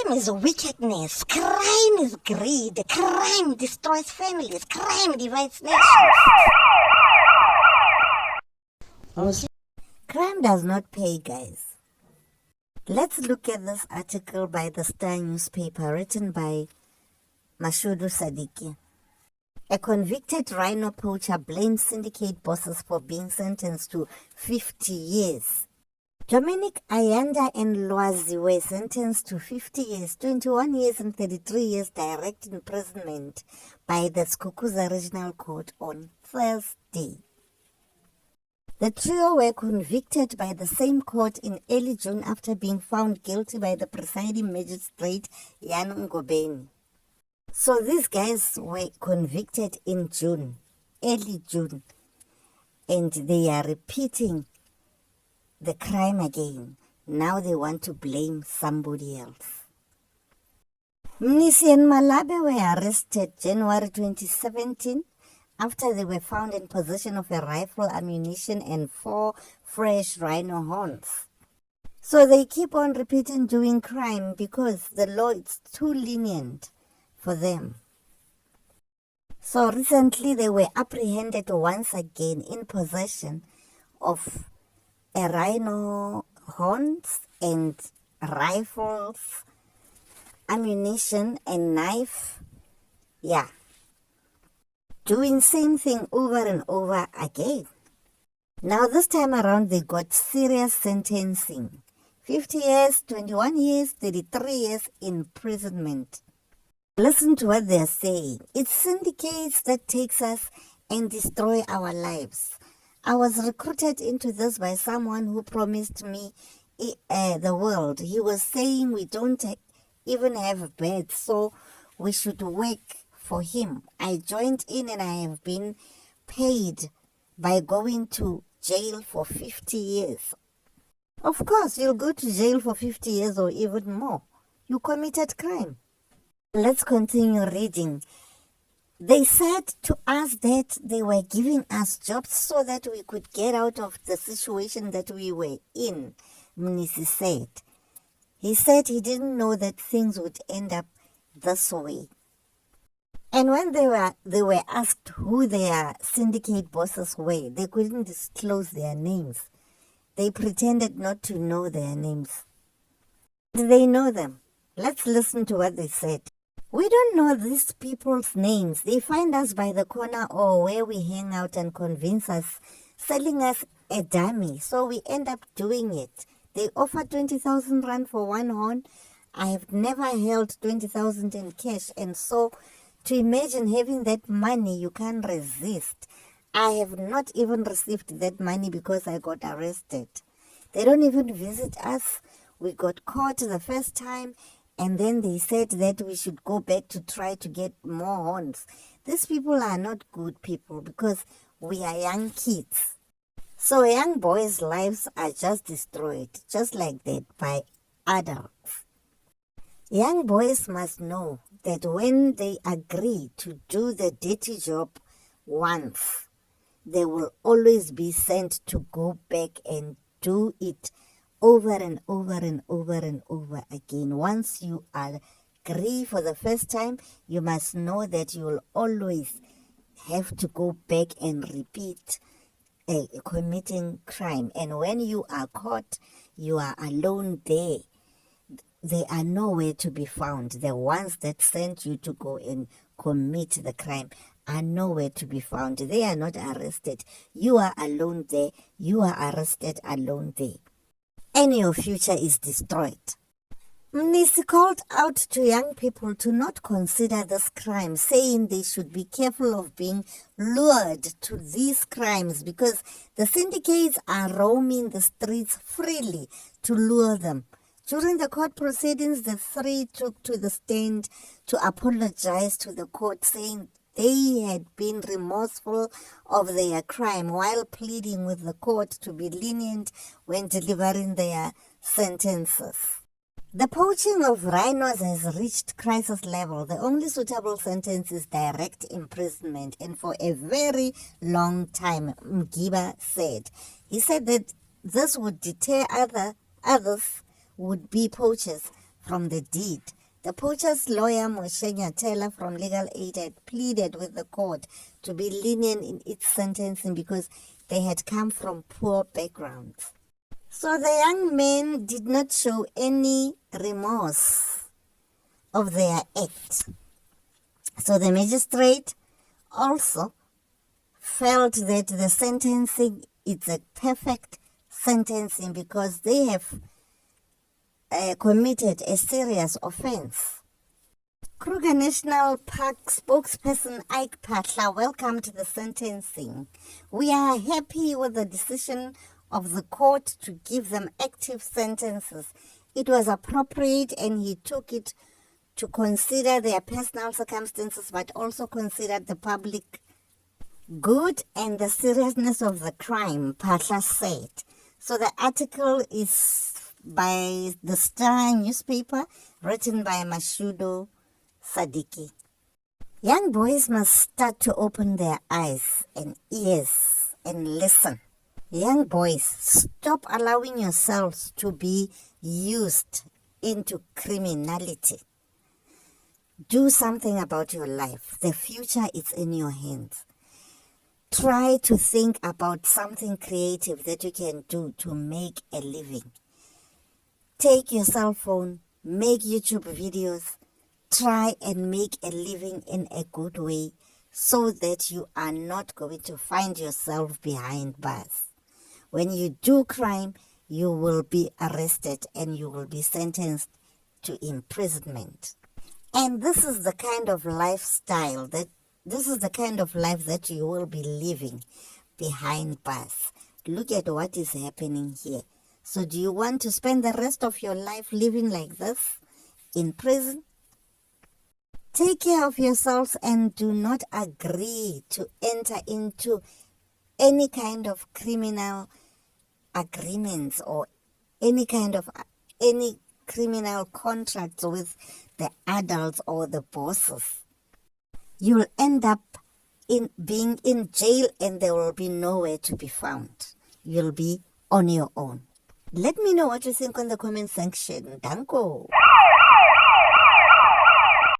Crime is wickedness. Crime is greed. Crime destroys families. Crime divides nations. Crime does not pay, guys. Let's look at this article by the Star newspaper written by Mashudu Sadiki. A convicted rhino poacher blames syndicate bosses for being sentenced to 50 years. Dominic Ayanda and Lwazi were sentenced to 50 years, 21 years and 33 years direct imprisonment by the Skukuza Regional Court on Thursday. The trio were convicted by the same court in early June after being found guilty by the presiding magistrate Jan Ngobeni. So these guys were convicted in June, early June, and they are repeating the crime again. Now they want to blame somebody else. Mnisi and Malabe were arrested January 2017 after they were found in possession of a rifle, ammunition, and 4 fresh rhino horns. So they keep on repeating doing crime because the law is too lenient for them. So recently they were apprehended once again in possession of a rhino horns and rifles, ammunition and knife. Yeah. Doing same thing over and over again. Now this time around they got serious sentencing. 50 years, 21 years, 33 years imprisonment. Listen to what they're saying. It's syndicates that takes us and destroy our lives. I was recruited into this by someone who promised me the world. He was saying we don't even have beds, so we should work for him. I joined in and I have been paid by going to jail for 50 years. Of course, you'll go to jail for 50 years or even more. You committed crime. Let's continue reading. They said to us that they were giving us jobs so that we could get out of the situation that we were in, Mnisi said. He said he didn't know that things would end up this way. And when they were asked who their syndicate bosses were, they couldn't disclose their names. They pretended not to know their names. Did they know them? Let's listen to what they said. We don't know these people's names. They find us by the corner or where we hang out and convince us, selling us a dummy. So we end up doing it. They offer 20,000 rand for one horn. I have never held 20,000 in cash, and so to imagine having that money, you can't resist. I have not even received that money because I got arrested. They don't even visit us. We got caught the first time, and then they said that we should go back to try to get more horns. These people are not good people because we are young kids. So young boys' lives are just destroyed, just like that, by adults. Young boys must know that when they agree to do the dirty job once, they will always be sent to go back and do it over and over and over and over again. Once you agree for the first time, you must know that you will always have to go back and repeat committing crime. And when you are caught, you are alone there. They are nowhere to be found. The ones that sent you to go and commit the crime are nowhere to be found. They are not arrested. You are alone there. You are arrested alone there. And your future is destroyed. Mnisi called out to young people to not consider this crime, saying they should be careful of being lured to these crimes because the syndicates are roaming the streets freely to lure them. During the court proceedings, the three took to the stand to apologize to the court, saying they had been remorseful of their crime while pleading with the court to be lenient when delivering their sentences. The poaching of rhinos has reached crisis level. The only suitable sentence is direct imprisonment, and for a very long time, Mgiba said. He said that this would deter others would be poachers from the deed. The poacher's lawyer, Moshe Nyatela from Legal Aid, had pleaded with the court to be lenient in its sentencing because they had come from poor backgrounds. So the young men did not show any remorse of their act. So the magistrate also felt that the sentencing is a perfect sentencing because they have committed a serious offense. Kruger National Park spokesperson Ike Patla welcomed the sentencing. "We are happy with the decision of the court to give them active sentences. It was appropriate, and he took it to consider their personal circumstances but also considered the public good and the seriousness of the crime," Patla said. So the article is by the Star newspaper, written by Mashudo Sadiki. Young boys must start to open their eyes and ears and listen. Young boys, stop allowing yourselves to be used into criminality. Do something about your life. The future is in your hands. Try to think about something creative that you can do to make a living. Take your cell phone, make YouTube videos, try and make a living in a good way so that you are not going to find yourself behind bars. When you do crime, you will be arrested and you will be sentenced to imprisonment. And this is the kind of lifestyle this is the kind of life that you will be living behind bars. Look at what is happening here. So do you want to spend the rest of your life living like this in prison? Take care of yourselves and do not agree to enter into any kind of criminal agreements or any criminal contracts with the adults or the bosses. You'll end up being in jail and there will be nowhere to be found. You'll be on your own. Let me know what you think on the comment section. Danko.